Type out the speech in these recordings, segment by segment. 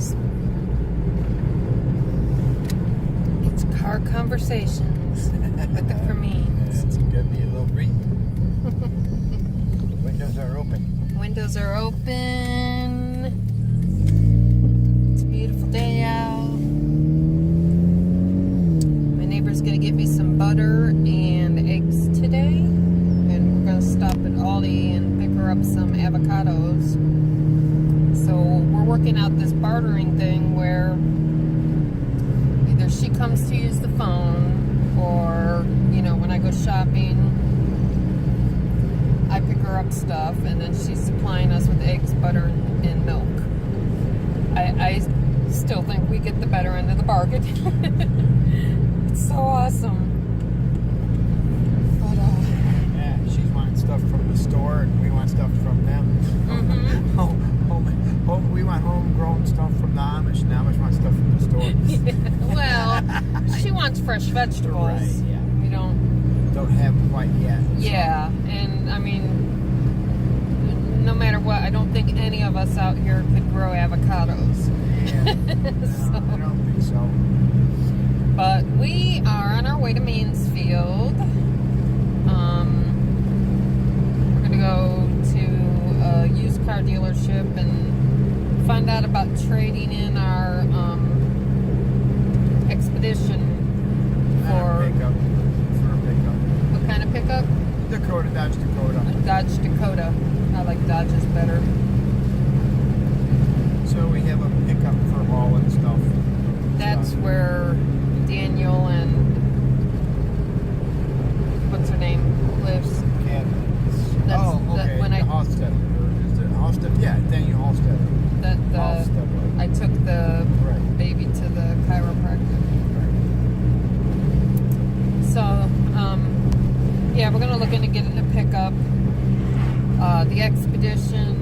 guys. It's car conversations with the Cremeens. It's gonna be a little breeze. Windows are open. Windows are open. It's a beautiful day out. My neighbor's gonna get me some butter and eggs today, and we're gonna stop at Aldi and pick her up some avocados. So we're working out this bartering thing where either she comes to use the phone, or, you know, when I go shopping, I pick her up stuff, and then she's supplying us with eggs, butter, and milk. I still think we get the better end of the bargain. It's so awesome. But, yeah, she's wanting stuff from the store, and we want stuff from them. We want homegrown stuff from the Amish, and the Amish want stuff from the store. well, she wants fresh vegetables. Right, yeah. We don't have quite yet. Yeah, and I mean, no matter what, I don't think any of us out here could grow avocados. Yeah. No, So, I don't think so. but we are on our way to Mansfield. We're going to go to a used car dealership and find out about trading in our Expedition for Pickup. what kind of pickup? Dakota, Dodge Dakota. Dodge Dakota. I like Dodges better. So we have a pickup for hauling stuff. That's where Daniel and what's her name lives. Cabins. That's okay. when the Homestead. Is it Homestead? Yeah, Daniel Homestead. I took the Right. baby to the chiropractor. Right. So, yeah, we're gonna look into getting a pickup. The Expedition.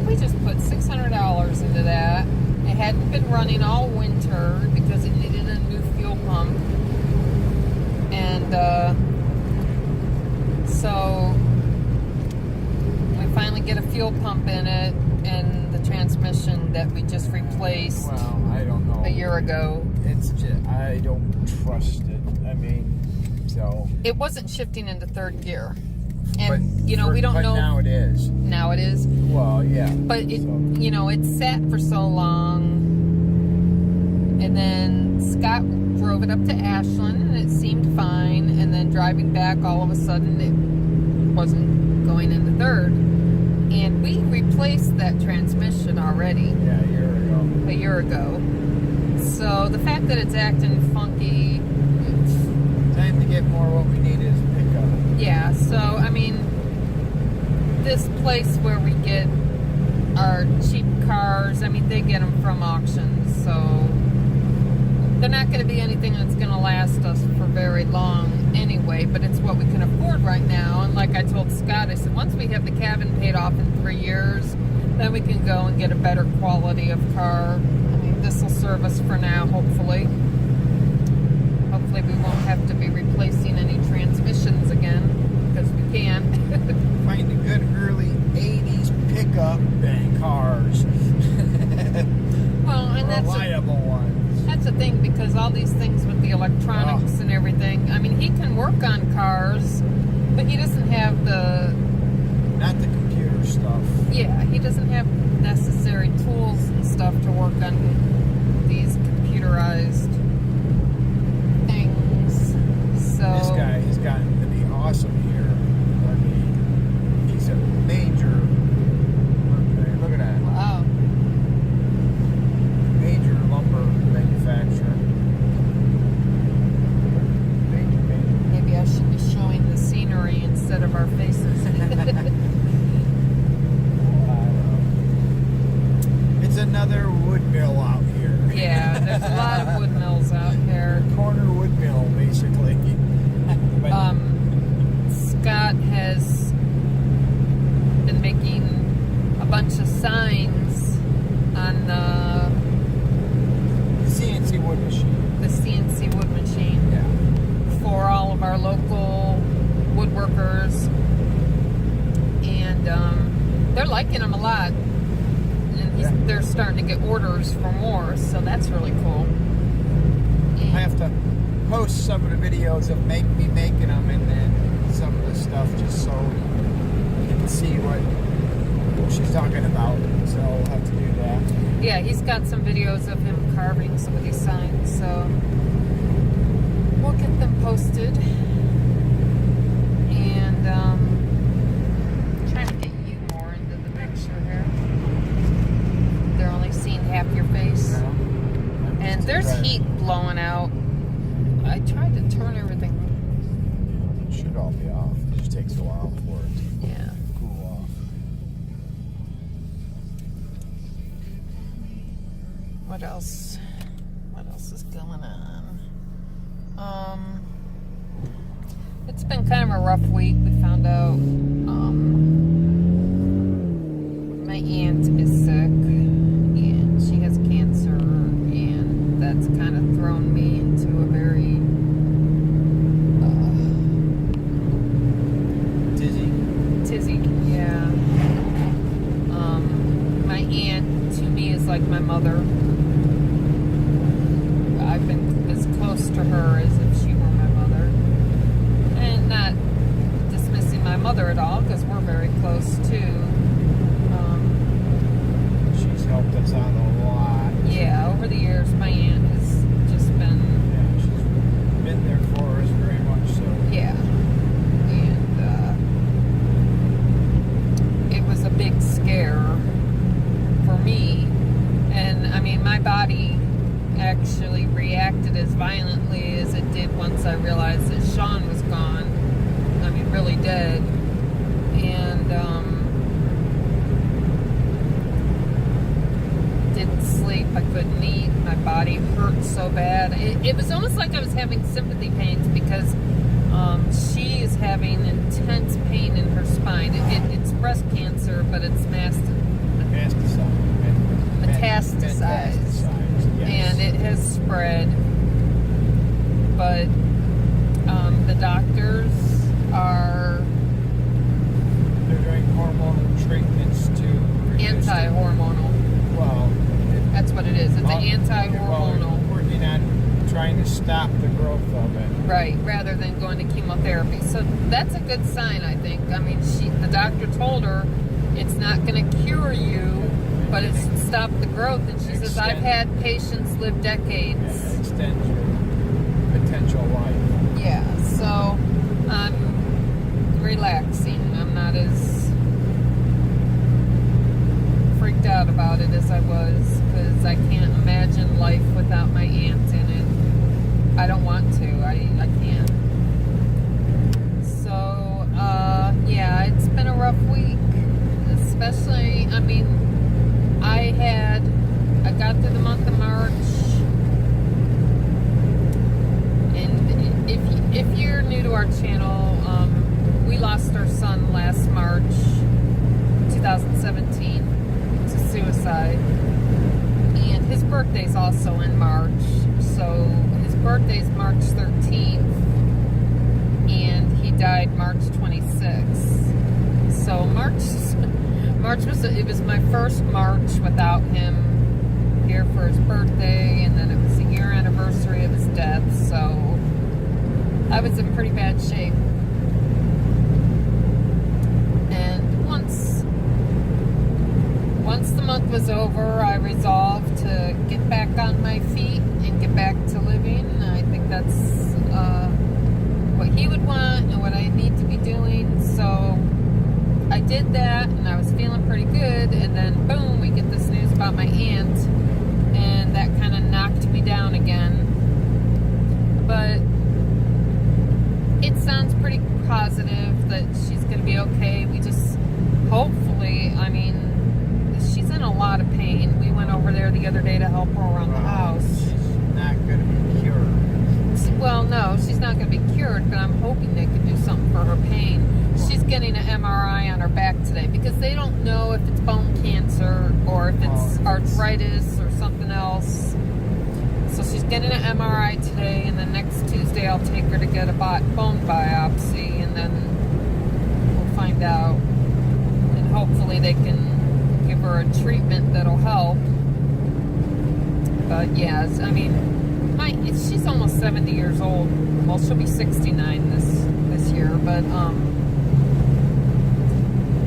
We just put $600 into that. It hadn't been running all winter because it needed a new fuel pump. And so we finally get a fuel pump in it, and the transmission that we just replaced Well, I don't know. a year ago. It's just, I don't trust it. I mean, so. It wasn't shifting into third gear. And, But you know, we don't know. now it is. Now it is. Well, yeah. But it, So. you know, it sat for so long, and then Scott drove it up to Ashland, and it seemed fine. And then driving back, all of a sudden, it wasn't going into third. And we replaced that transmission already Yeah, a year ago. a year ago. So the fact that it's acting funky, Time to get more. What we need is pickup. yeah. So I mean, this place where we get our cheap cars, I mean, they get them from auctions, so they're not going to be anything that's going to last us for very long anyway, but it's what we can afford right now. And like I told Scott, I said, once we have the cabin paid off in 3 years, then we can go and get a better quality of car. I mean, this will serve us for now, hopefully. Hopefully we won't have to be replacing any transmissions again, because we can. Find a good early 80s pickup and cars. Well, and Reliable ones. that's the thing, because all these things with the electronics and everything, I mean, he can work on cars, but he doesn't have the... Not the computer stuff. Yeah, he doesn't have necessary tools and stuff to work on these computerized things. So This guy has gotten to be awesome here. I mean, he's a major. Look at that. wow. Major lumber manufacturer. Major. Maybe I should be showing the scenery instead of our faces. It's another wood mill out here. Yeah, there's a lot of wood mills out here. Corner wood mill, basically. But Scott has been making a bunch of signs on the CNC wood machine. CNC wood machine Yeah. for all of our local woodworkers, and they're liking them a lot. And they're starting to get orders for more, so that's really cool. And I have to post some of the videos of me making them, and then some of the stuff just so you can see what she's talking about. So I'll have to do that. yeah, he's got some videos of him carving some of these signs, so we'll get them posted. And trying to get you more into the picture here. They're only seeing half your face. And there's heat blowing out. I tried to turn everything. It should all be off. It just takes a while for it Yeah. to cool off. What else? What else is going on? It's been kind of a rough week. We found out my aunt is sick and she has cancer, and that's kind of thrown me into a very tizzy. Yeah. My aunt to me is like my mother. I've been as close to her as if she were my mother. And not dismissing my mother at all, because we're very close too. She's helped us out a lot. Yeah, over the years, my aunt has just been... Yeah, she's been there for us very much so. Yeah. And it was a big scare for me. And, I mean, my body actually reacted as violently as it did once I realized that Sean was gone. I mean, really dead. And didn't sleep. I couldn't eat. My body hurt so bad. It was almost like I was having sympathy pains, because she is having intense pain in her spine. It's breast cancer, but it's metastasized. Yes. And it has spread. But the doctors are They're doing hormonal treatments to reduce anti-hormonal. Well, That's what it is. It's an well, anti-hormonal. working on trying to stop the growth of it. Right, rather than going to chemotherapy. So that's a good sign, I think. I mean, the doctor told her it's not going to cure you, but it's stop the growth. And she says, I've had patients live decades. Yeah, extend your potential life. Yeah, so I'm relaxing. I'm not as freaked out about it as I was, because I can't imagine life without my aunt in it. I don't want to. I can't. So, yeah, it's been a rough week. Especially, I mean, I got through the month of March. And if you're new to our channel, we lost our son last March 2017 to suicide. And his birthday's also in March. So his birthday's March 13th. And he died March 26th. So March was my first March without him here for his birthday, and then it was the year anniversary of his death, so I was in pretty bad shape. And once the month was over, I resolved to get back on my feet and get back to living. I think that's what he would want and what I need to be doing, so I did that, and I was feeling pretty good, and then boom, we get this news about my aunt, and that kind of knocked me down again. But it sounds pretty positive that she's going to be okay. We just, hopefully, I mean, she's in a lot of pain. We went over there the other day to help her around the house. She's not going to be cured. Well, no, she's not going to be cured, but I'm hoping they could do something for her pain. She's getting an MRI on her back today, because they don't know if it's bone cancer or if it's arthritis or something else. So she's getting an MRI today, and then next Tuesday I'll take her to get a bone biopsy, and then we'll find out. And hopefully they can give her a treatment that'll help. yes, I mean, she's almost 70 years old. Well, she'll be 69 this year, but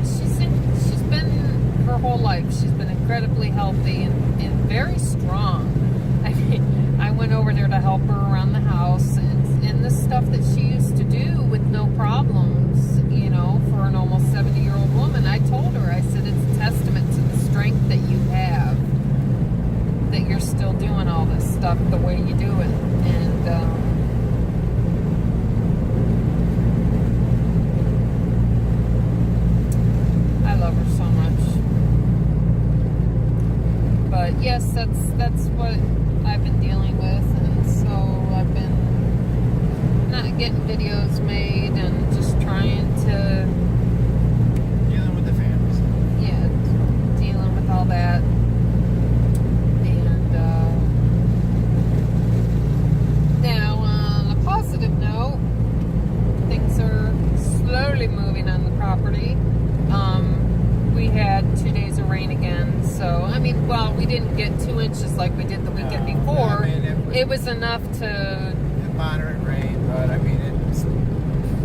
she's been her whole life. She's been incredibly healthy and very strong. I mean, I went over there to help her around the house, and the stuff that she used to do with no problems, you know, for an almost 70-year-old woman. I told her, I said, it's a testament to the strength that you have, that you're still doing all this stuff the way you do it. And I love her so much. But yes, that's what I've been dealing with, and so I've been not getting videos made and just trying to Dealing with the families. yeah, dealing with all that. And now, on a positive note, things are slowly moving on the property. We had 2 days of rain again, so I mean, well, we didn't get 2 inches like we did the weekend before. I mean, it was enough to moderate rain, but I mean,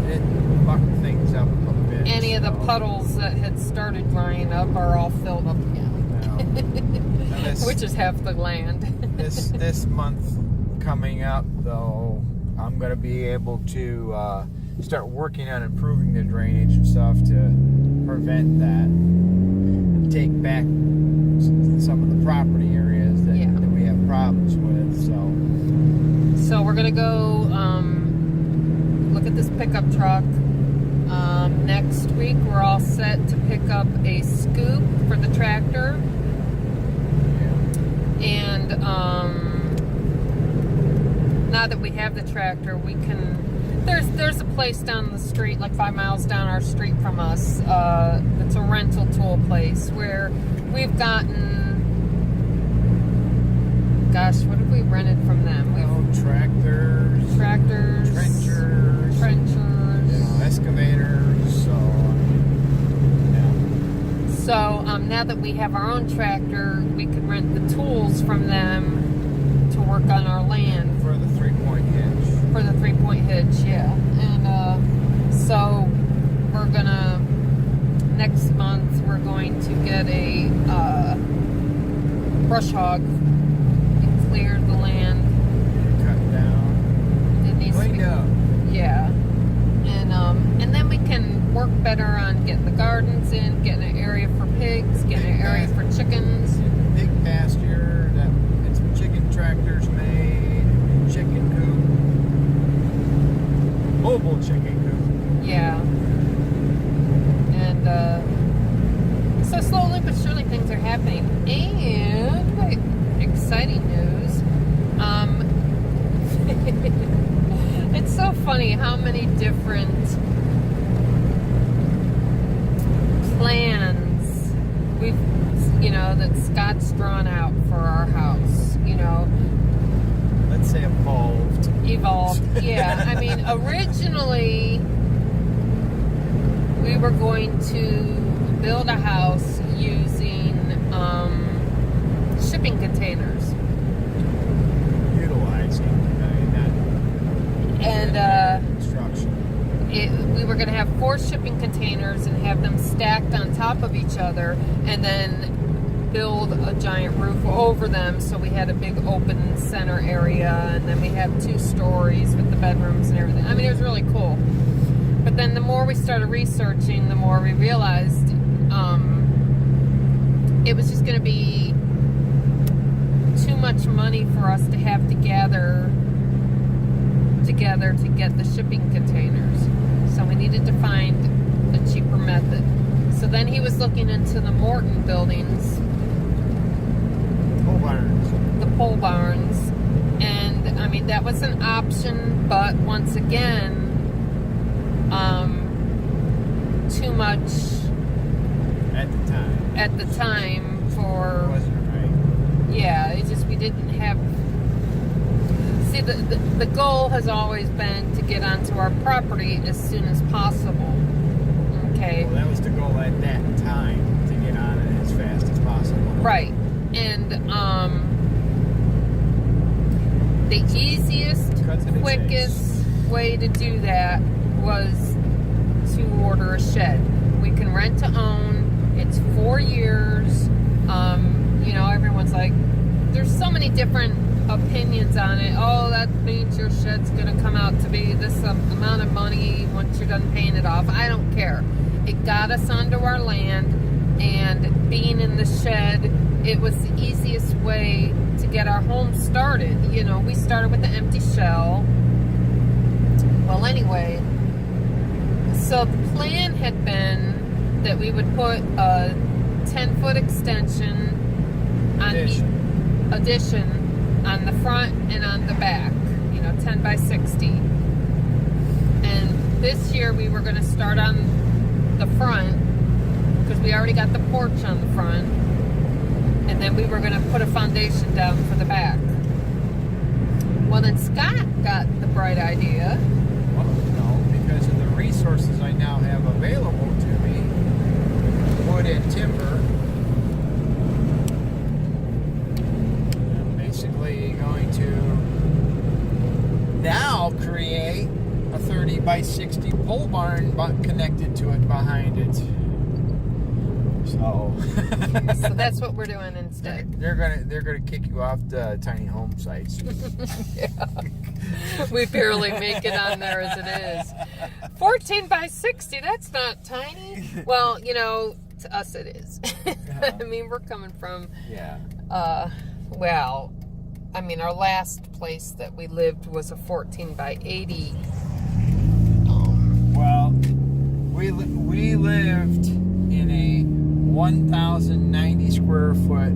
it bucked things up a little bit. any of the puddles that had started drying up are all filled up again, which is half the land. this month coming up, though, I'm going to be able to start working on improving the drainage and stuff to prevent that. Take back some of the property areas that we have problems with. So we're gonna go look at this pickup truck. Next week we're all set to pick up a scoop for the tractor. And now that we have the tractor, we can. There's a place down the street, like 5 miles down our street from us. It's a rental tool place where we've gotten. Gosh, what have we rented from them? Tractors, trenchers, excavators. So now that we have our own tractor, we can rent the tools from them to work on our land. For the 3-point hitch. For the 3-point hitch, yeah. And so we're gonna, next month, we're going to get a brush hog and clear the land. Cut down. It needs to be Cleaned up. Yeah. And then we can work better on getting the gardens in, getting an area for pigs, getting an area for chickens. Big pasture that it's chicken tractors made, chicken coop, mobile chicken coop. Yeah. And so slowly but surely things are happening. And wait, exciting news. It's so funny how many different plans that Scott's drawn out for our house, Let's say evolved. Yeah. I mean, originally we were going to build a house using shipping containers. Utilizing, construction. We were going to have 4 shipping containers and have them stacked on top of each other, and then build a giant roof over them, so we had a big open center area, and then we have 2 stories with the bedrooms and everything. I mean, it was really cool. But then the more we started researching, the more we realized it was just going to be too much money for us to have to gather together to get the shipping containers. So we needed to find a cheaper method. So then he was looking into the Morton buildings, the pole barns, and I mean, that was an option, but once again, too much at the time for, It wasn't right. yeah, we didn't have, see, the goal has always been to get onto our property as soon as possible. Okay. Well, that was the goal at that time, to get on it as fast as possible. Right. And the easiest, Cut to the quickest way to do that was to order a shed. We can rent to own. It's 4 years. You know, everyone's like, there's so many different opinions on it. Oh, that means your shed's gonna come out to be this amount of money once you're done paying it off. I don't care. It got us onto our land, and being in the shed, it was the easiest way to get our home started. You know, we started with the empty shell. Well, anyway, so the plan had been that we would put a 10-foot extension on each addition on the front and on the back, you know, 10 by 60. And this year we were going to start on the front because we already got the porch on the front, and then we were going to put a foundation down for the back. Well, then Scott got the bright idea. Well, no, because of the resources I now have available to me, wood and timber, I'm basically going to now create a 30 by 60 pole barn connected to it behind it. So that's what we're doing instead. They're gonna kick you off the tiny home sites. Yeah. We barely make it on there as it is. 14 by 60, that's not tiny. Well, you know, to us it is. I mean, we're coming from, well, I mean, our last place that we lived was a 14 by 80. Well, we lived in a 1,090 square foot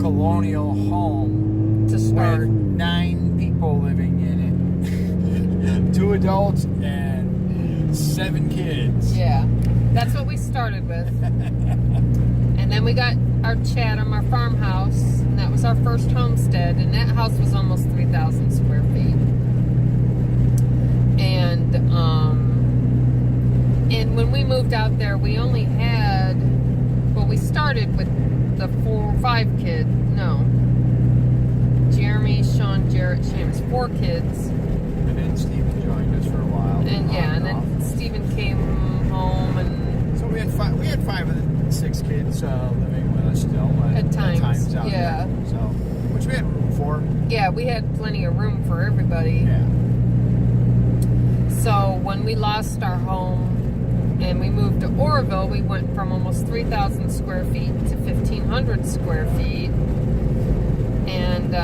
colonial home To start. with 9 people living in it. 2 adults and 7 kids. Yeah, that's what we started with. And then we got our Chatham, our farmhouse, and that was our first homestead, and that house was almost 3,000 square feet. And when we moved out there, we only had, well, we started with the 5 Jeremy, Sean, Jarrett, James, 4 kids. And then Stephen joined us for a while. And yeah, and then Stephen came home, and so we had 5 of the 6 kids living with us still At times, out yeah. there. So, which we had room for. yeah, we had plenty of room for everybody. Yeah. So when we lost our home and we moved to Oroville, we went from almost 3,000 square feet to 1,500 square feet. And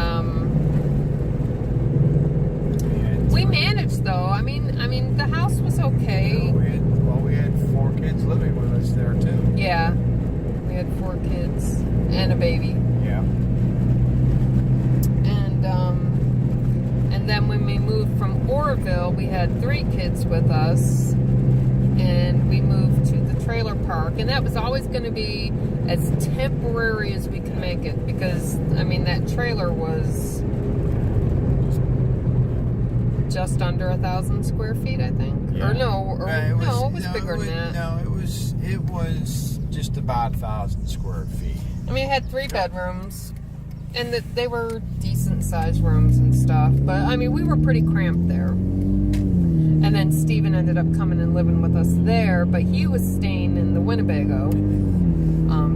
we managed, though. I mean, the house was okay. Yeah, we had 4 kids living with us there too. Yeah, we had 4 kids and a baby. Yeah. And then when we moved from Oroville, we had 3 kids with us, and we moved to the trailer park, and that was always going to be as temporary as we could make it, because I mean that trailer was just under 1,000 square feet, I think. Yeah. Or no, it was bigger than that. No, it was just about 1,000 square feet. I mean, it had 3 bedrooms, and they were decent sized rooms and stuff, but I mean, we were pretty cramped there. And then Steven ended up coming and living with us there, but he was staying in the Winnebago,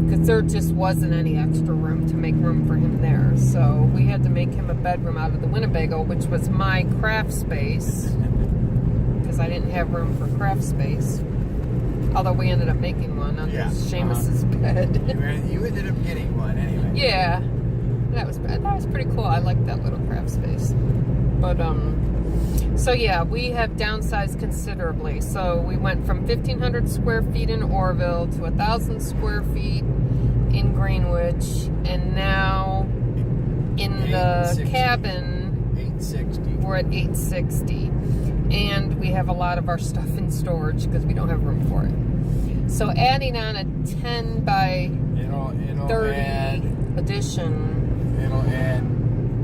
because there just wasn't any extra room to make room for him there. So we had to make him a bedroom out of the Winnebago, which was my craft space, because I didn't have room for craft space. Although we ended up making one under Seamus's bed. You ended up getting one anyway. Yeah, that was pretty cool. I liked that little craft space. But so yeah, we have downsized considerably. So we went from 1,500 square feet in Oroville to 1,000 square feet in Greenwich, and now in the cabin 860. we're at 860, and we have a lot of our stuff in storage because we don't have room for it. So adding on a 10 by It'll 30 add, addition. It'll add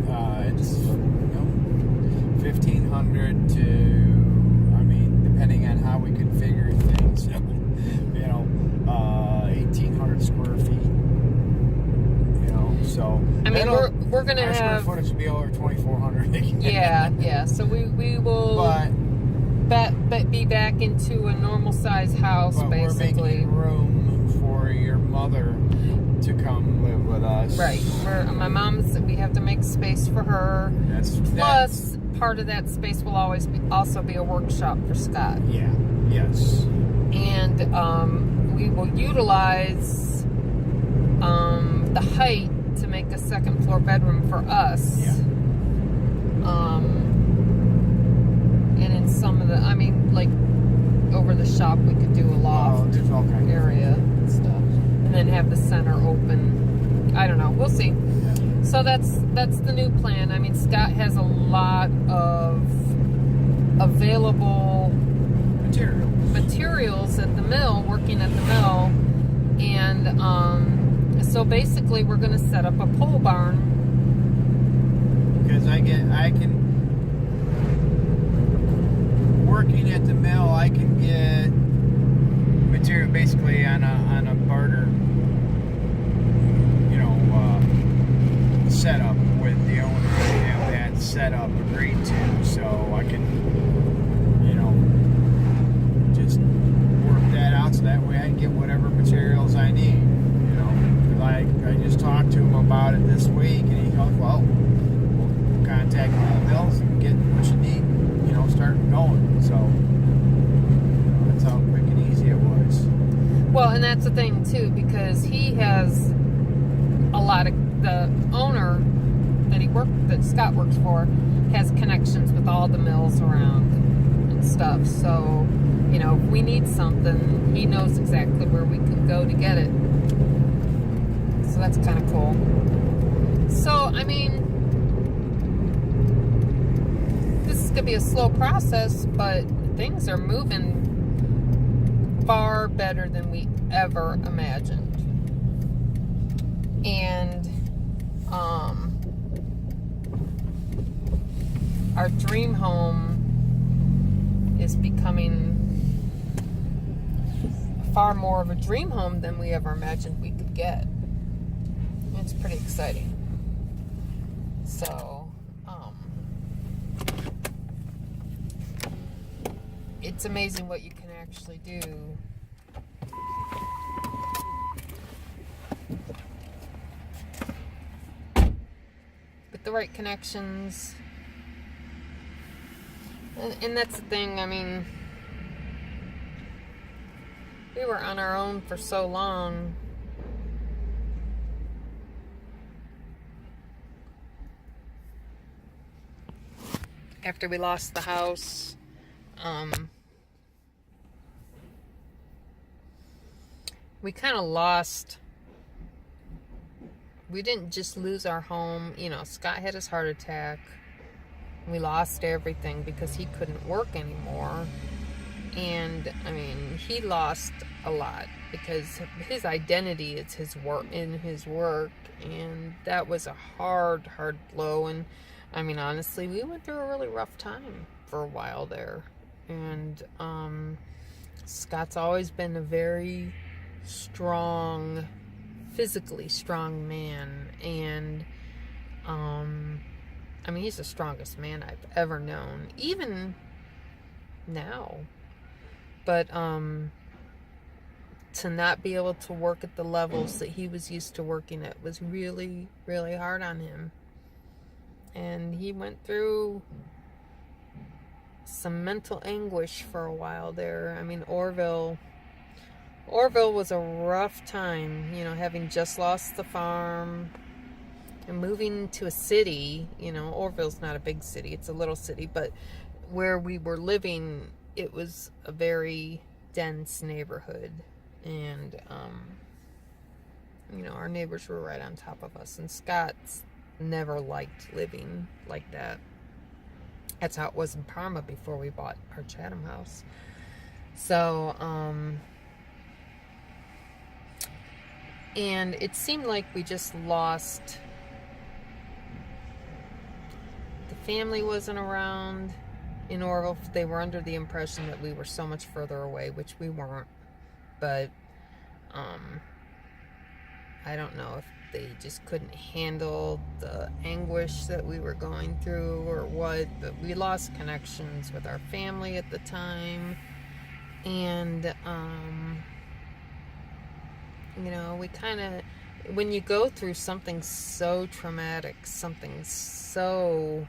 1,500 to, I mean, depending on how we configure things, 1,800 square feet. So I mean, we're gonna our have square footage will be over 2,400 again. yeah. So we will be back into a normal size house, but basically. We're making room for your mother to come live with us. Right. My mom's. We have to make space for her. Plus, part of that space will also be a workshop for Scott. Yeah. Yes. And we will utilize the height to make a second floor bedroom for us. Yeah. And in some of the, I mean, like over the shop, we could do a loft area and stuff, and then have the center open. I don't know. We'll see. Yeah. So that's the new plan. I mean, Scott has a lot of available materials at the mill, working at the mill, and so basically we're going to set up a pole barn. Because working at the mill, I can get material basically on a barter, setup with the owner. I have that setup agreed to, so I can, just work that out so that way I can get whatever materials I need. I just talked to him about it this week, and he goes, well, we'll contact one of the mills and get what you need, start going. So that's how quick and easy it was. Well, and that's the thing too, because he has a lot of, the owner that Scott works for has connections with all the mills around and stuff. So, if we need something, he knows exactly where we can go to get it. So that's kind of cool. So, I mean, this is going to be a slow process, but things are moving far better than we ever imagined. And our dream home is becoming far more of a dream home than we ever imagined we could get. It's pretty exciting. So, it's amazing what you can actually do. With the right connections. And that's the thing, I mean, we were on our own for so long. After we lost the house, we kind of lost. We didn't just lose our home. Scott had his heart attack. We lost everything because he couldn't work anymore. And, I mean, he lost a lot because his identity is his work, and that was a hard blow. And, I mean, honestly, we went through a really rough time for a while there. And, Scott's always been a very strong, physically strong man, and I mean, he's the strongest man I've ever known, even now. But to not be able to work at the levels that he was used to working at was really, really hard on him. And he went through some mental anguish for a while there. I mean, Orville was a rough time, having just lost the farm and moving to a city. Orville's not a big city, it's a little city, but where we were living, it was a very dense neighborhood, and our neighbors were right on top of us, and Scott's never liked living like that. That's how it was in Parma before we bought our Chatham house. So and it seemed like we just lost. The family wasn't around in Orville. They were under the impression that we were so much further away, which we weren't. But I don't know if they just couldn't handle the anguish that we were going through or what, but we lost connections with our family at the time. And, you know, we kind of, when you go through something so traumatic, something so,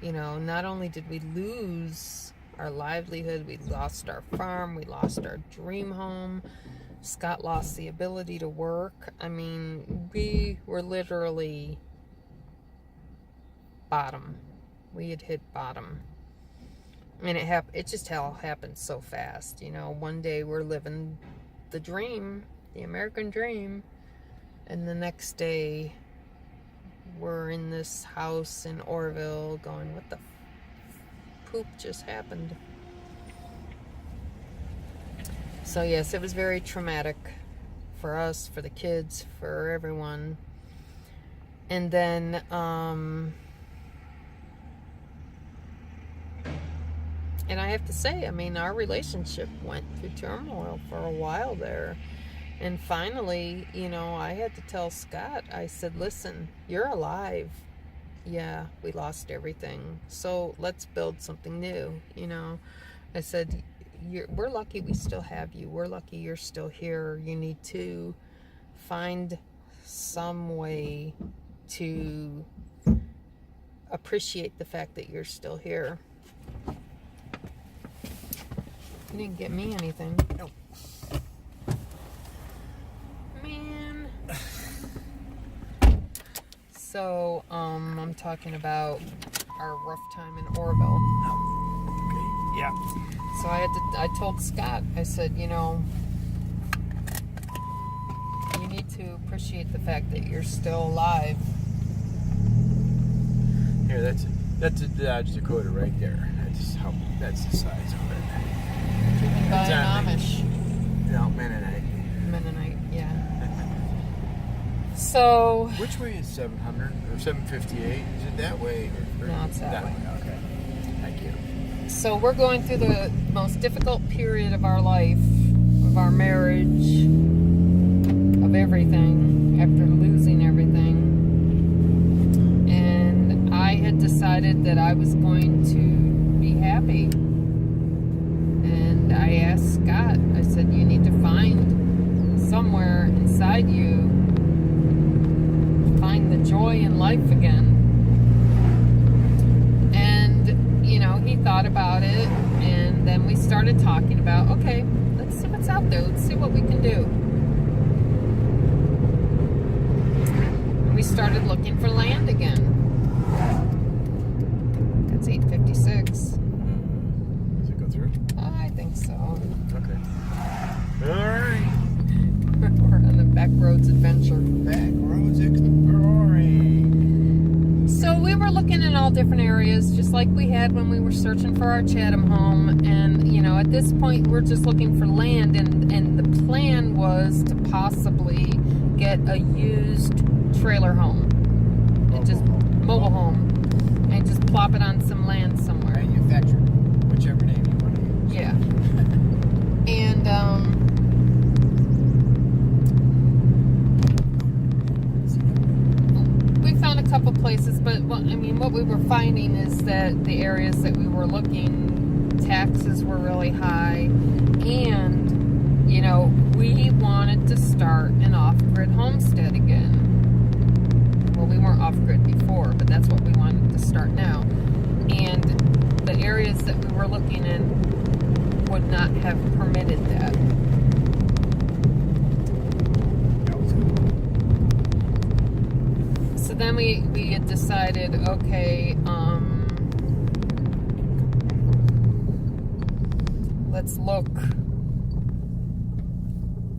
you know, not only did we lose our livelihood, we lost our farm, we lost our dream home, Scott lost the ability to work. I mean, we were literally bottom. We had hit bottom. And it just all happened so fast. You know, one day we're living the dream, the American dream, and the next day we're in this house in Orville going, what the poop just happened? So yes, it was very traumatic for us, for the kids, for everyone. And then and I have to say, I mean, our relationship went through turmoil for a while there. And finally, you know, I had to tell Scott, I said, listen, you're alive. Yeah, we lost everything. So let's build something new, you know. I said, we're lucky we still have you. We're lucky you're still here. You need to find some way to appreciate the fact that you're still here. You didn't get me anything. Nope. Man. So, I'm talking about our rough time in Orville. Okay. Yeah. So I told Scott, I said, you know, you need to appreciate the fact that you're still alive. Here, that's a Dodge Dakota right there. That's the size of it. Driven by an Amish. No, Mennonite. Mennonite, yeah. So. Which way is 700 or 758? Is it that way? Or no, it's that way. Okay. Thank you. So we're going through the most difficult period of our life, of our marriage, of everything, after losing everything. And I had decided that I was going to be happy. And I asked Scott, I said, you need to find somewhere inside you, find the joy in life again. And, you know, he thought about it, and then we started talking about, okay, let's see what's out there. Let's see what we can do. And we started looking for land again. That's 856. Does it go through? I think so. Okay. All right. We're on the Backroads adventure. Backroads exploring. So we were looking in all different areas, just like we had when we were searching for our Chatham home. And, you know, at this point, we're just looking for land. And the plan was to possibly get a used trailer home. And just mobile home. And just plop it on some land somewhere. Manufactured. Whichever name you want to use. Yeah. And, we found a couple places, but I mean, what we were finding is that the areas that we were looking, taxes were really high, and, you know, we wanted to start an off-grid homestead again. Well, we weren't off-grid before, but that's what we wanted to start now. And the areas that we were looking in would not have permitted that. So then we had decided, okay, let's look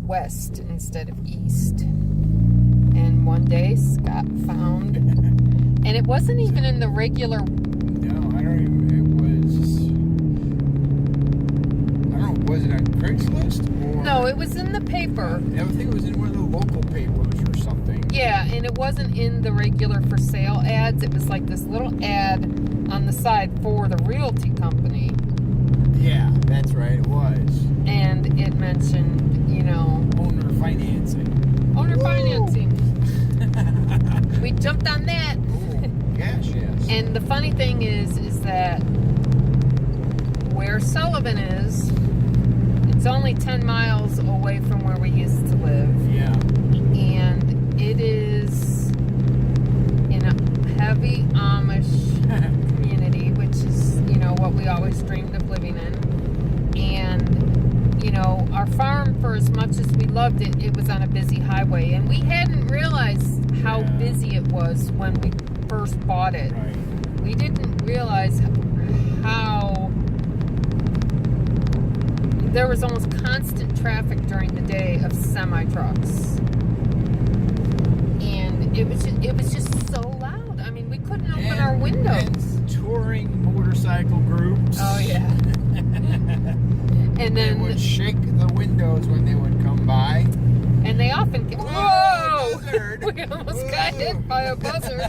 west instead of east. And one day Scott found, and it wasn't even in the regular. No, I don't even. Was it on Craigslist? Or No, it was in the paper. I think it was in one of the local papers or something. Yeah, and it wasn't in the regular for sale ads. It was like this little ad on the side for the realty company. Yeah, that's right, it was. And it mentioned, you know, Owner financing. Owner financing. We jumped on that. Ooh, yes. And the funny thing is that where Sullivan is, it's only 10 miles away from where we used to live. Yeah. And it is in a heavy Amish community, which is, what we always dreamed of living in. And, our farm, for as much as we loved it, it was on a busy highway. And we hadn't realized how busy it was when we first bought it. Right. We didn't realize how there was almost constant traffic during the day of semi-trucks. And it was just so loud. I mean, we couldn't open our windows. And touring motorcycle groups. Oh, yeah. And they then would shake the windows when they would come by. And they often get... Whoa! Buzzard. We almost got hit by a buzzard.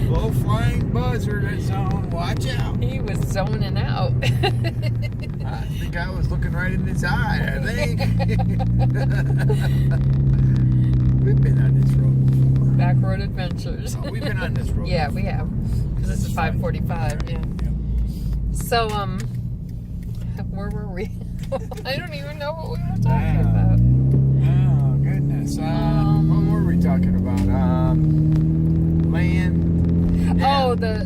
Low flying buzzard at zone. Watch out. He was zoning out. I think I was looking right in his eye, I think. We've been on this road before. Back road adventures. Oh, we've been on this road. Yeah, we have. Because this is 545. Yeah. Yep. So, where were we? I don't even know what we were talking about. Oh, goodness. What were we talking about? Land. Yeah. Oh, the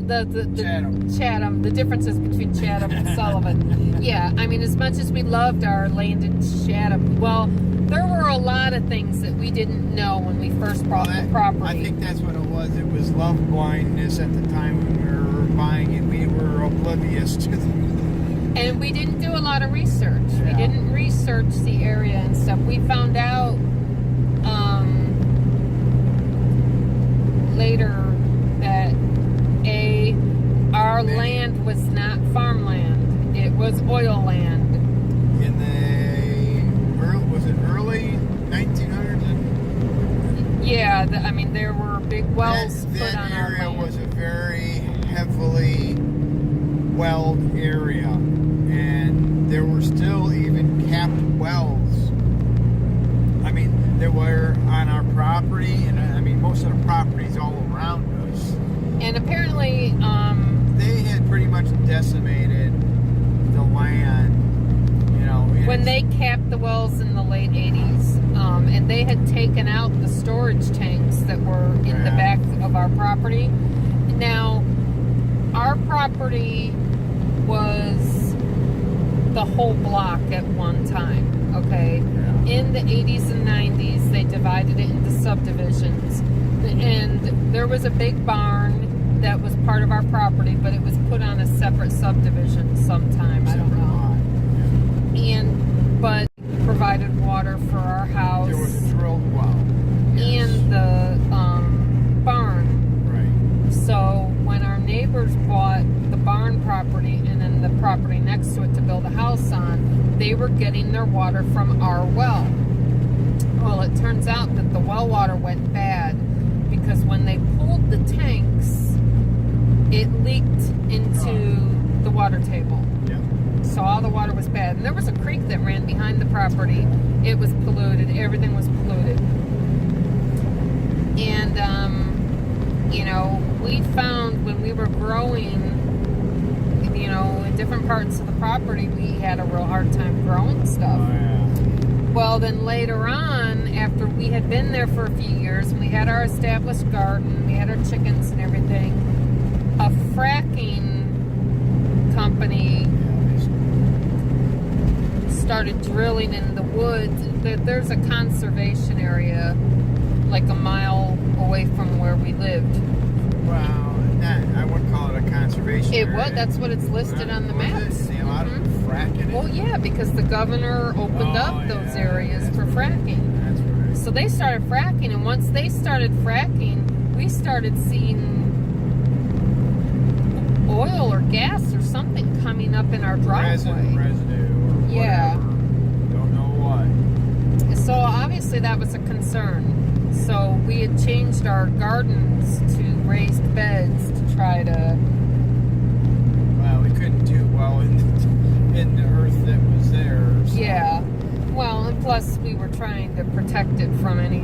Chatham. The differences between Chatham and Sullivan. Yeah, I mean, as much as we loved our land in Chatham, well, there were a lot of things that we didn't know when we first bought the property. I think that's what it was. It was love blindness at the time when we were buying it. We were oblivious to the... And we didn't do a lot of research. Yeah. We didn't research the area and stuff. We found out later that our land was not farmland. It was oil land. In was it early 1900s? Yeah, I mean, there were big wells put that on our area land. was a very heavily welled area, and there were still even capped wells. I mean, there were on our property, and I mean, most of the properties all around us. And apparently, they had pretty much decimated the land, when they capped the wells in the late 80s, and they had taken out the storage tanks that were in the back of our property. Now, our property was the whole block at one time, okay? Yeah. In the 80s and 90s, they divided it into subdivisions. And there was a big barn that was part of our property, but it was put on a separate subdivision sometime, I don't know. But provided water for our house. There was a drilled well. Yes. And the barn. Right. So when our neighbors bought the barn property and then the property next to it to build a house on, they were getting their water from our well. Well, it turns out that the well water went bad because when they pulled the tanks, it leaked into the water table. Yeah. So all the water was bad. And there was a creek that ran behind the property. It was polluted. Everything was polluted. And, we found when we were growing, in different parts of the property, we had a real hard time growing stuff. Oh, yeah. Well, then later on, after we had been there for a few years, and we had our established garden, we had our chickens and everything, a fracking company started drilling in the woods. There's a conservation area like a mile away from where we lived. Well, I wouldn't call it a conservation area. It was. That's what it's listed on the maps. See a lot of fracking. Well, yeah, because the governor opened up those areas for fracking. That's right. So they started fracking, and once they started fracking, we started seeing oil or gas or something coming up in our driveway. Residue or whatever. Yeah. Don't know what. So obviously that was a concern. So we had changed our gardens to raised beds to try to... Well, we couldn't do well in the earth that was there. So. Yeah. Well, and plus we were trying to protect it from any,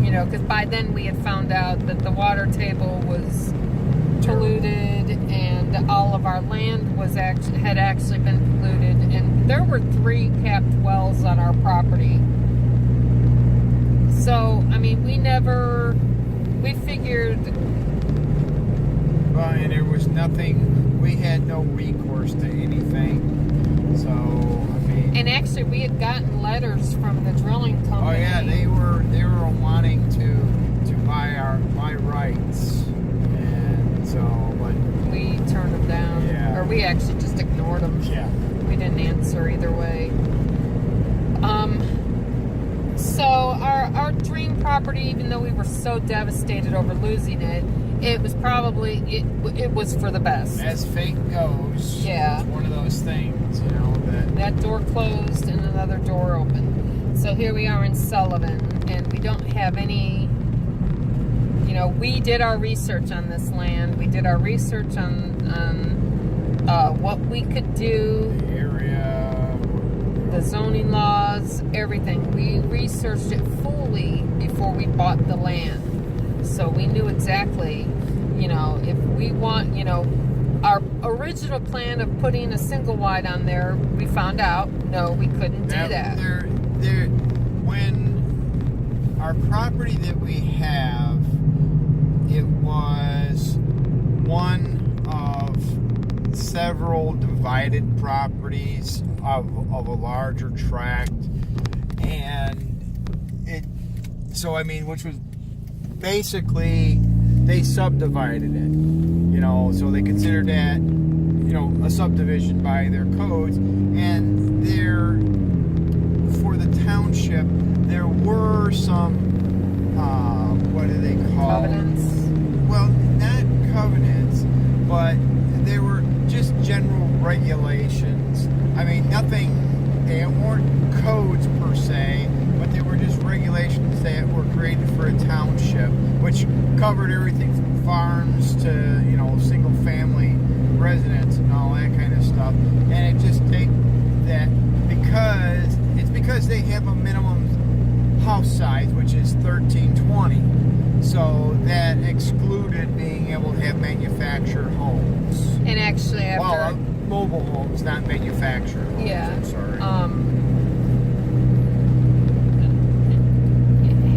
you know, because by then we had found out that the water table was polluted and all of our land was had actually been polluted, and there were 3 capped wells on our property. So, I mean, we figured. Well, and there was nothing, we had no recourse to anything. So, I mean. And actually, we had gotten letters from the drilling company. Oh yeah, they were wanting to buy rights, and so, but we turned them down. Yeah. Or we actually just ignored them. Yeah. We didn't answer either way. So our dream property, even though we were so devastated over losing it, it was probably it was for the best. As fate goes, Yeah. it's one of those things, you know, That door closed and another door opened. So here we are in Sullivan, and we don't have any. You know, we did our research on this land. We did our research on what we could do. the area, The zoning laws, everything. We researched it fully before we bought the land. So we knew exactly, you know, if we want, you know, our original plan of putting a single wide on there, we found out, no, we couldn't do that. When our property that we have, it was one of several divided properties of a larger tract, and which was basically, they subdivided it, you know, so they considered that, you know, a subdivision by their codes, and for the township, there were some, what do they call Covenants? Well, not covenants, but they were just general regulations. I mean, they weren't codes per se, but they were just regulations that were created for a township, which covered everything from farms to, you know, single family residents and all that kind of stuff. And it just take that because they have a minimum house size, which is 1320. So that excluded being able to have manufactured homes. And actually, after Mobile homes, not manufactured homes. yeah, I'm sorry.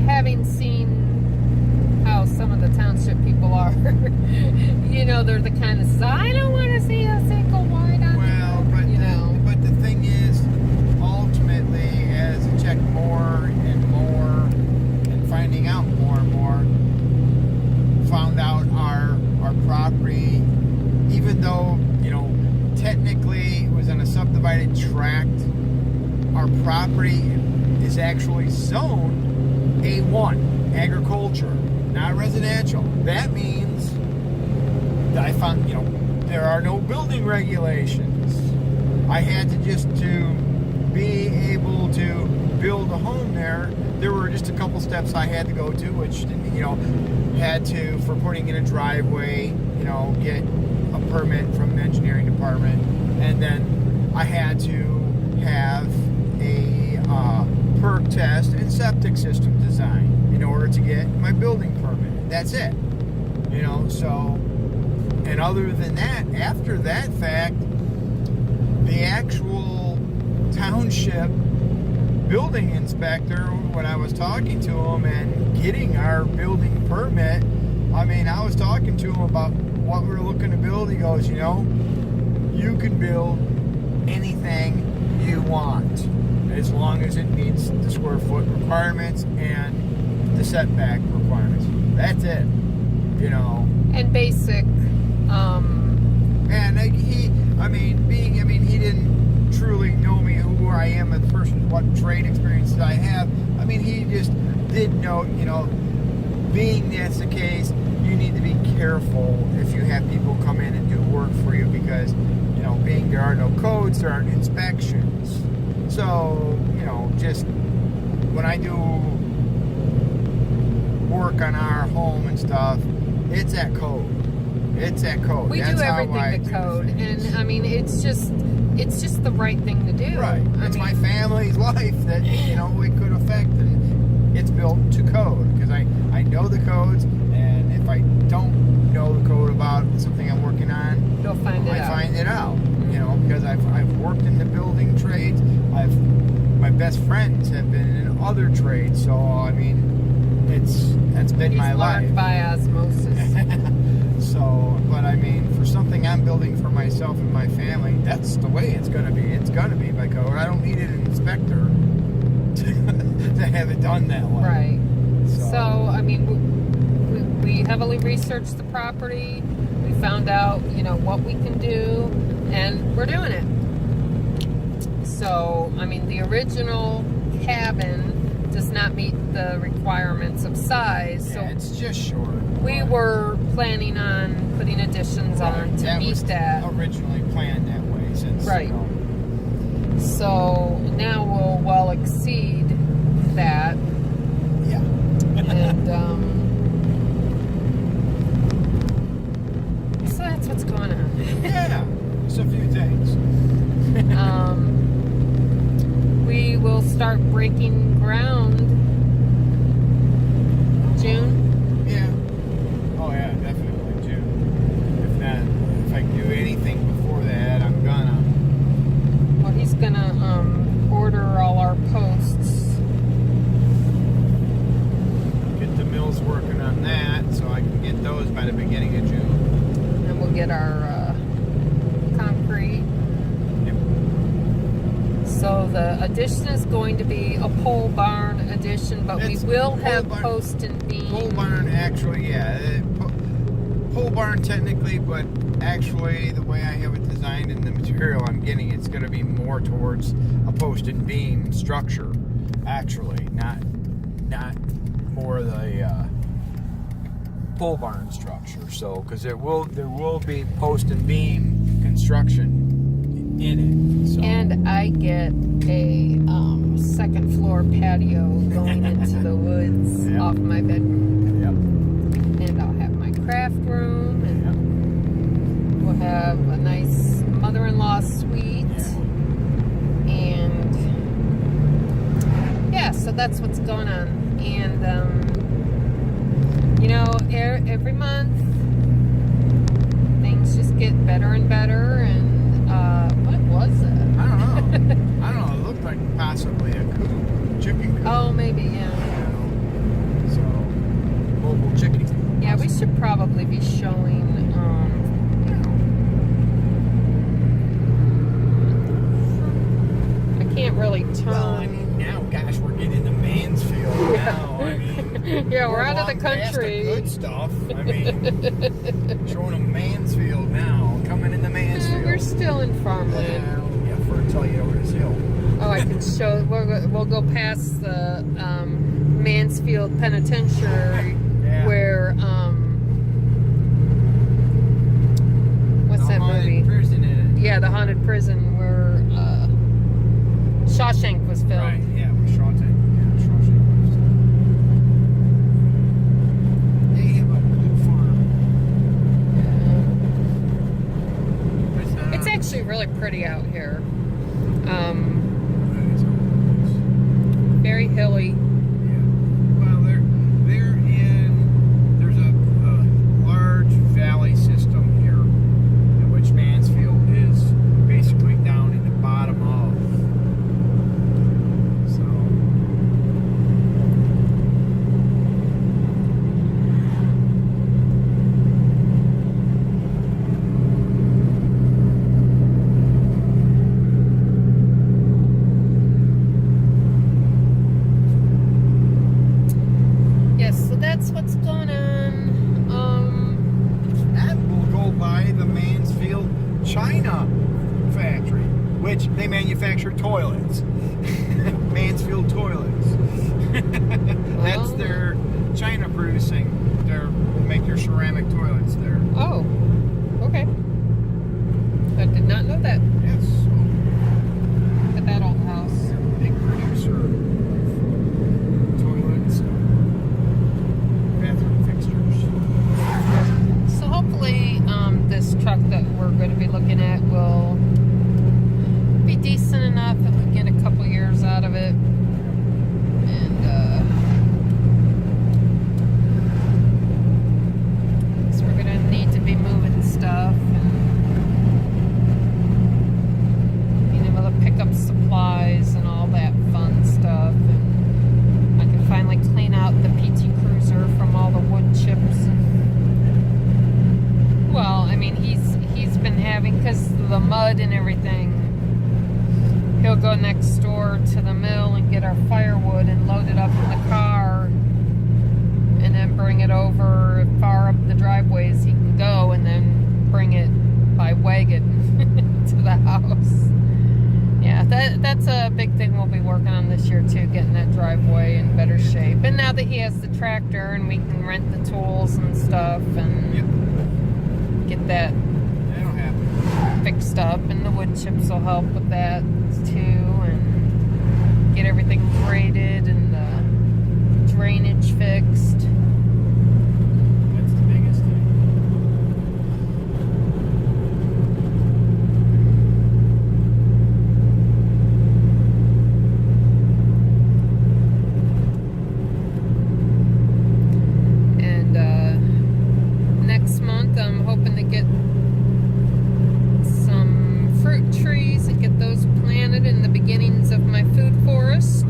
Having seen how some of the township people are, you know, they're the kind of I don't want to see a single wide on there. But the thing is, ultimately, as I check more and more, and finding out more and more, found out our property, even though, you know, technically it was on a subdivided tract, our property is actually zoned A1, agriculture, not residential. That means that I found, you know, there are no building regulations. I had to to be able to build a home there. There were just a couple steps I had to go to, which, you know, for putting in a driveway, you know, get a permit from the engineering department, and then I had to have a perk test and septic system design in order to get my building permit. That's it, you know. So, and other than that, after that fact, the actual township building inspector, when I was talking to him and getting our building permit, I mean, I was talking to him about what we were looking to build. He goes, you know, you can build anything you want as long as it meets the square foot requirements and the setback requirements. That's it, you know. And basic. And he didn't truly know me, who I am as a person, what trade experiences I have. I mean, he just did know, you know, being that's the case, you need to be careful if you have people come in and do work for you, because, you know, being there are no codes, there aren't inspections. So, you know, just when I do work on our home and stuff, it's at code. It's at code. We That's do how I everything to do code, things. and I mean, it's just it's just the right thing to do. Right. It's I my mean, family's life that, you know, it could affect, and it's built to code, because I know the codes, and if I don't know the code about something I'm working on, you'll find it I out. find it out, you know, because I've worked in the building trades. My best friends have been in other trades, so I mean, that's been my life. Learned by osmosis. So, but I mean, for something I'm building for myself and my family, that's the way it's going to be. It's going to be by code. I don't need an inspector to have it done that way. Right. So I mean, we heavily researched the property. We found out, you know, what we can do, and we're doing it. So, I mean, the original cabin does not meet the requirements of size. Yeah, So it's just short. we were planning on putting additions on to that meet was that. originally planned that way since, Right. you know, So now we'll well exceed that. yeah. And so that's what's going on. Yeah, just a few things. We will start breaking ground June. Yeah. Oh yeah, definitely June. If not, if I can do anything before that, I'm gonna. Well, he's gonna order all our posts. Get the mills working on that, so I can get those by the beginning of June. And we'll get our concrete. Yep. So the addition is going to be a pole barn addition, but It's we will pole have barn. post and beam. Pole barn, actually, yeah. Pole barn technically, but actually the way I have it designed and the material I'm getting, it's going to be more towards a post and beam structure. Actually, not more the pole barn structure. So, because there will be post and beam construction in it. So. And I get a second floor patio going into the woods Yep. off my bedroom. Yep. And I'll have my craft room, and Yep. we'll have a nice mother-in-law suite. Yeah. And yeah, so that's what's going on. And you know, every month things just get better and better. And what was it? I don't know. It looked like possibly a coop, chicken coop. Oh, maybe, yeah. You know, so mobile chicken. Yeah, we should probably be showing, I can't really turn. Well, I mean, now, gosh, we're getting into Mansfield now. I mean, yeah, we're out of the long past country. the good stuff. I mean, showing them Mansfield now, coming into Mansfield. We're still in farmland. Yeah, for until you over this hill. Oh, I can show. We'll go past the Mansfield Penitentiary, Yeah. where what's that movie? Prison in it. Yeah, the haunted prison where Shawshank was filmed. Right, yeah, we're Shawshank. Yeah, Shawshank. They have a good farm. It's actually really pretty out here. Very hilly. Well, there's a large valley system here, which Mansfield is basically down in the bottom of. So. Yes, so that's what's going on. And we'll go by the Mansfield China factory, which they manufacture toilets. Mansfield toilets. That's their China producing. They make their ceramic toilets there. Oh, okay. I did not know that. Yes. Look at that old house. They're a big producer of toilets, bathroom fixtures. So hopefully, this truck that we're going to be looking at will having, because of the mud and everything, he'll go next door to the mill and get our firewood and load it up in the car and then bring it over far up the driveways he can go, and then bring it by wagon to the house. Yeah, that's a big thing we'll be working on this year too, getting that driveway in better shape. And now that he has the tractor and we can rent the tools and stuff and get that fixed up, and the wood chips will help with that too, and get everything graded and the drainage fixed. That's the biggest thing. And next month I'm hoping to get some fruit trees and get those planted in the beginnings of my food forest.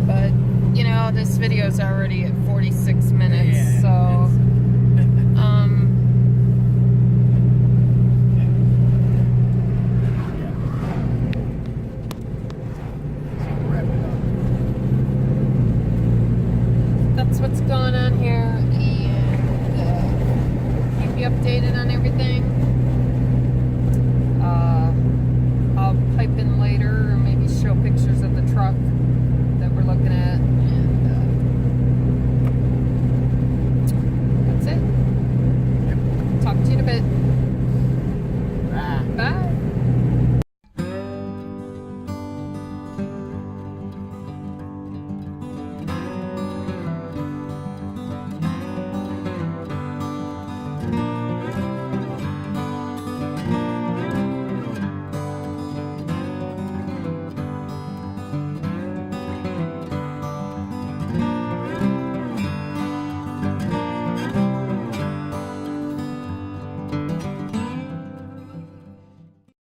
But, you know, this video is already at 46 minutes, Yeah, so Wrap it up. that's what's going on here, and keep you updated on everything.